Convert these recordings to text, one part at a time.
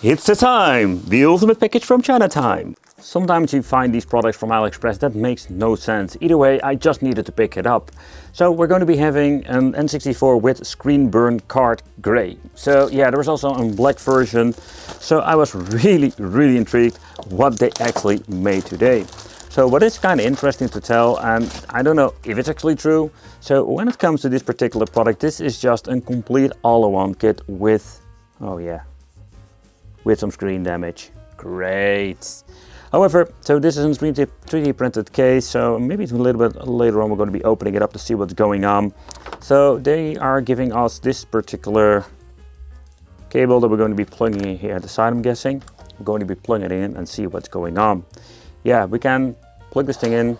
It's the time! The ultimate package from China time! Sometimes you find these products from AliExpress that makes no sense. Either way, I just needed to pick it up. So we're going to be having an N64 with screen burn card grey. So yeah, there was also a black version. So I was really intrigued what they actually made today. So what is kind of interesting to tell, and I don't know if it's actually true. So when it comes to this particular product, this is just a complete all-in-one kit with, oh yeah, with some screen damage. Great. However, so this is a 3D printed case, so maybe a little bit later on we're going to be opening it up to see what's going on. So they are giving us this particular cable that we're going to be plugging in here at the side, I'm guessing. We're going to be plugging it in and see what's going on. Yeah, we can plug this thing in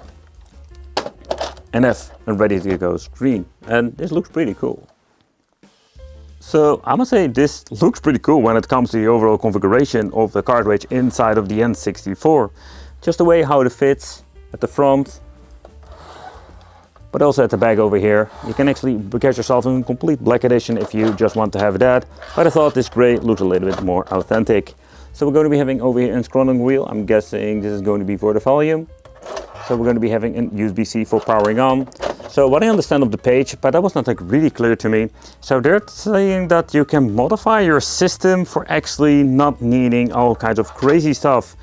and have a ready to go screen. And this looks pretty cool. So I must say this looks pretty cool when it comes to the overall configuration of the cartridge inside of the N64. Just the way how it fits at the front, but also at the back over here. You can actually get yourself a complete black edition if you just want to have that. But I thought this gray looks a little bit more authentic. So we're going to be having over here a scrolling wheel. I'm guessing this is going to be for the volume. So we're going to be having a USB-C for powering on. So what I understand of the page, but that was not like really clear to me. So they're saying that you can modify your system for actually not needing all kinds of crazy stuff.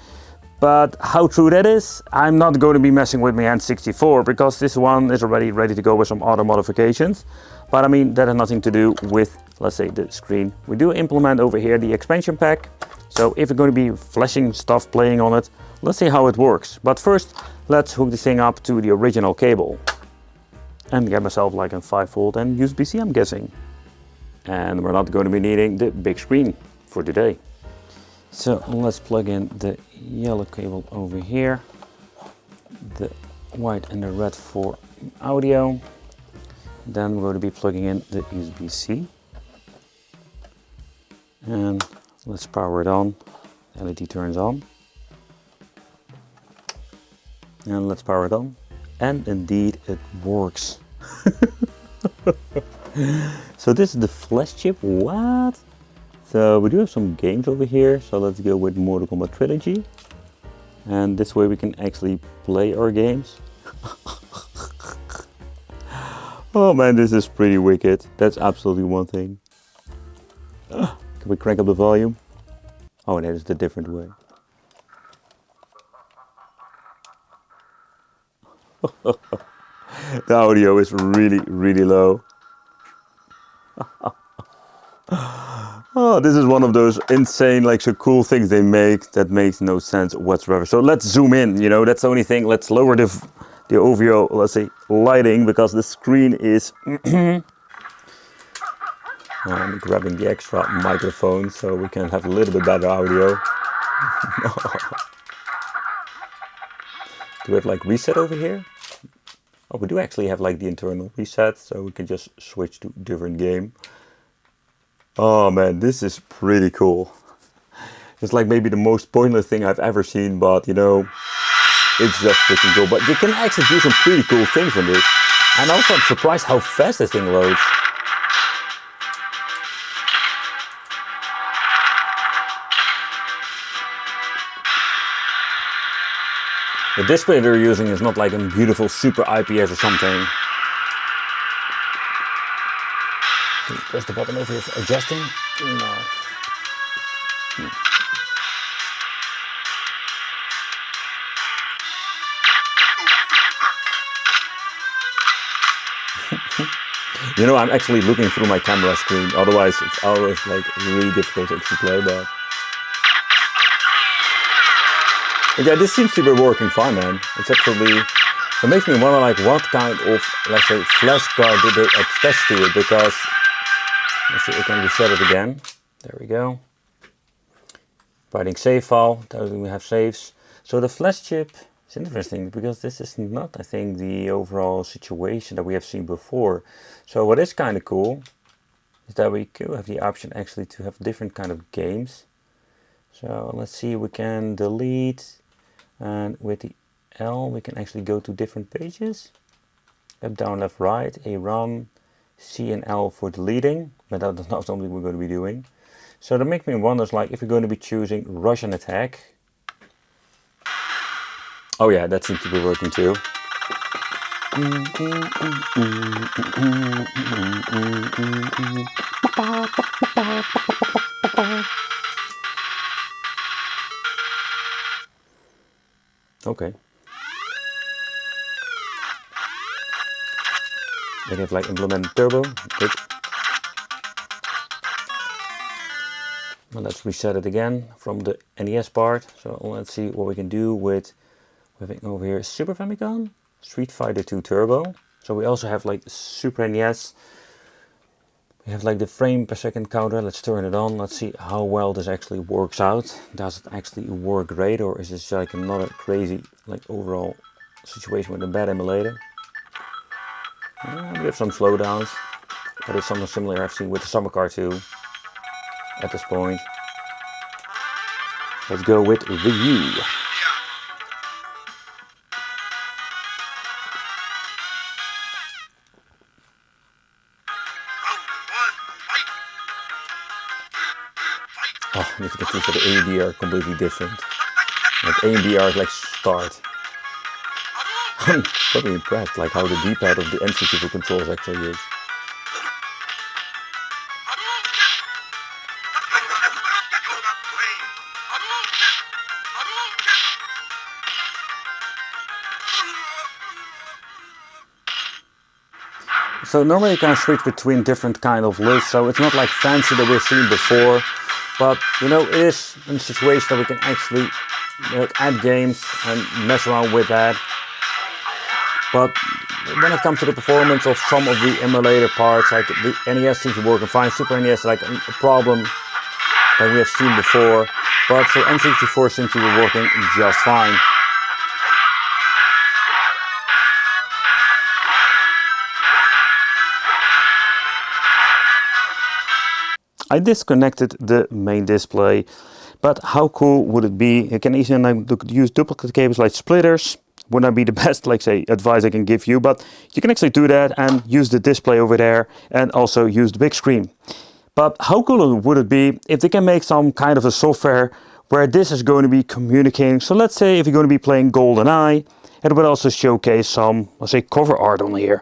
But how true that is, I'm not going to be messing with my N64 because this one is already ready to go with some auto modifications. But I mean, that has nothing to do with, let's say, the screen. We do implement over here the expansion pack. So if it's going to be flashing stuff playing on it, let's see how it works. But first, let's hook this thing up to the original cable. And get myself like a 5V and USB-C, I'm guessing. And we're not going to be needing the big screen for today. So let's plug in the yellow cable over here, the white and the red for audio. Then we're going to be plugging in the USB-C. And let's power it on. LED turns on. And let's power it on. And indeed it works. So this is the flash chip, what? So we do have some games over here, so let's go with Mortal Kombat Trilogy. And this way we can actually play our games. Oh man, this is pretty wicked. That's absolutely one thing. Can we crank up the volume? Oh, that is the different way. The audio is really low. Oh, this is one of those insane, like, so cool things they make that makes no sense whatsoever. So let's zoom in, you know, that's the only thing. Let's lower the overall, let's say, lighting, because the screen is... I'm grabbing the extra microphone so we can have a little bit better audio. Do we have like reset over here? Oh, we do actually have like the internal reset, so we can just switch to different game. Oh man, this is pretty cool. It's like maybe the most pointless thing I've ever seen, but you know, it's just freaking cool. But you can actually do some pretty cool things on this. And also I'm surprised how fast this thing loads. The display they're using is not like a beautiful super IPS or something. Can you press the button over here for adjusting? No. You know, I'm actually looking through my camera screen, otherwise it's always like really difficult to actually play, but yeah, this seems to be working fine, man. It's actually, it makes me wonder like what kind of, let's say, flash card did they attach to it, because, let's see, I can reset it again. There we go. Writing save file, then we have saves. So the flash chip is interesting because this is not, I think, the overall situation that we have seen before. So what is kind of cool is that we could have the option actually to have different kind of games. So let's see, we can delete, and with the L we can actually go to different pages. Up, down, left, right, A run, C and L for deleting, but that's not something we're going to be doing. So that makes me wonder, like, if you're going to be choosing Russian attack. Oh yeah, that seems to be working too. Okay. They have like implemented turbo. Good. Well, let's reset it again from the NES part. So let's see what we can do with having over here Super Famicom, Street Fighter 2 Turbo. So we also have like Super NES. We have like the frame per second counter. Let's turn it on. Let's see how well this actually works out. Does it actually work great, or is this like another crazy like overall situation with a bad emulator? We have some slowdowns, but it's something similar I've seen with the Summer Car 2 at this point. Let's go with the U. Oh, and if you can see for the A and B are completely different. Like A and B are like start. I'm totally impressed like how the D-pad of the N64 controls actually is. So normally you can switch between different kind of lists, so it's not like fancy that we've seen before, but you know, it is a situation that we can actually add games and mess around with that. But when it comes to the performance of some of the emulator parts, like the NES seems to be working fine, Super NES like a problem that we have seen before, but so N64 seems to be working just fine. I disconnected the main display, but how cool would it be? You can easily use duplicate cables like splitters. Would not be the best, like say, advice I can give you, but you can actually do that and use the display over there and also use the big screen. But how cool would it be if they can make some kind of a software where this is going to be communicating? So let's say if you're going to be playing GoldenEye, it would also showcase some, let's say, cover art on here.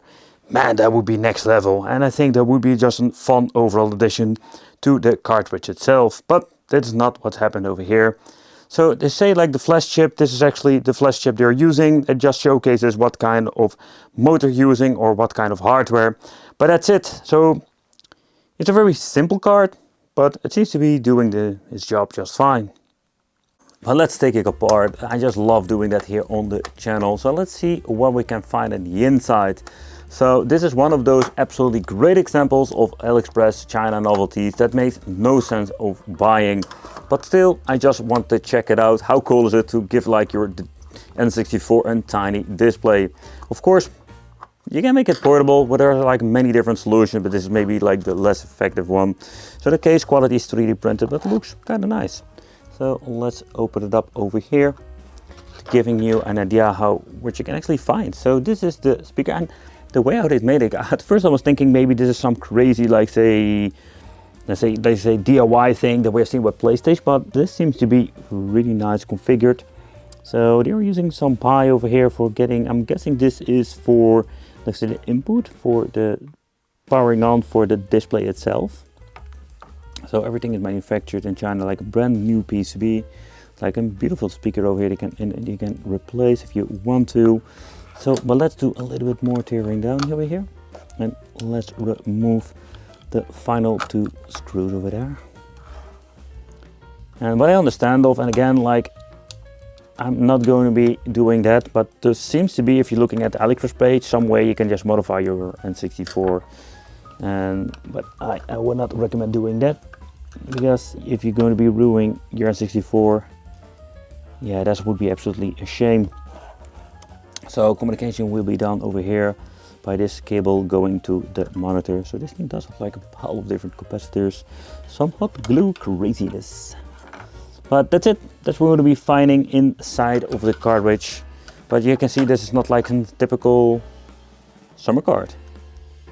Man, that would be next level, and I think that would be just a fun overall addition to the cartridge itself, but that's not what's happened over here. So they say like the flash chip, this is actually the flash chip they're using. It just showcases what kind of motor you're using or what kind of hardware, but that's it. So it's a very simple card, but it seems to be doing its job just fine. But let's take it apart. I just love doing that here on the channel. So let's see what we can find in the inside. So this is one of those absolutely great examples of AliExpress China novelties that makes no sense of buying. But still, I just want to check it out. How cool is it to give like your N64 a tiny display? Of course, you can make it portable, but there are like many different solutions, but this is maybe like the less effective one. So the case quality is 3D printed, but looks kind of nice. So let's open it up over here, giving you an idea what you can actually find. So this is the speaker, and the way how they made it, at first I was thinking maybe this is some crazy, like say, let's say DIY thing that we're seeing with PlayStation, but this seems to be really nice configured. So they're using some pi over here for getting, I'm guessing this is for, let's say, the input for the powering on for the display itself. So everything is manufactured in China, like a brand new PCB, like a beautiful speaker over here you can replace if you want to. So, but let's do a little bit more tearing down over here, and let's remove the final two screws over there. And what I understand of, and again, like, I'm not going to be doing that, but there seems to be, if you're looking at the AliExpress page, some way you can just modify your N64. But I would not recommend doing that, because if you're going to be ruining your N64, yeah, that would be absolutely a shame. So communication will be done over here by this cable going to the monitor. So this thing does have like a pile of different capacitors, some hot glue craziness. But that's it. That's what we're going to be finding inside of the cartridge. But you can see this is not like a typical summer card.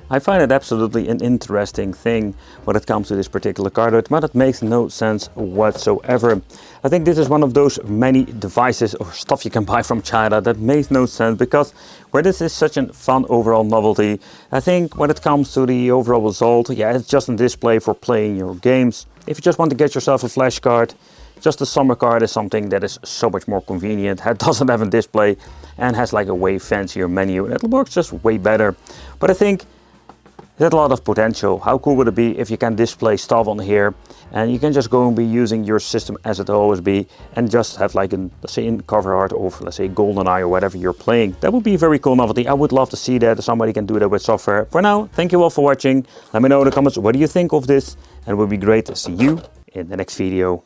I find it absolutely an interesting thing when it comes to this particular cartridge, but it makes no sense whatsoever. I think this is one of those many devices or stuff you can buy from China that makes no sense, because where this is such a fun overall novelty, I think when it comes to the overall result, yeah, it's just a display for playing your games. If you just want to get yourself a flash card, just the summer card is something that is so much more convenient. It doesn't have a display and has like a way fancier menu, and it works just way better. But I think it has a lot of potential. How cool would it be if you can display stuff on here and you can just go and be using your system as it always be, and just have like an, let's say, in cover art of, let's say, GoldenEye or whatever you're playing. That would be a very cool novelty. I would love to see that. Somebody can do that with software. For now, thank you all for watching. Let me know in the comments what do you think of this, and it would be great to see you in the next video.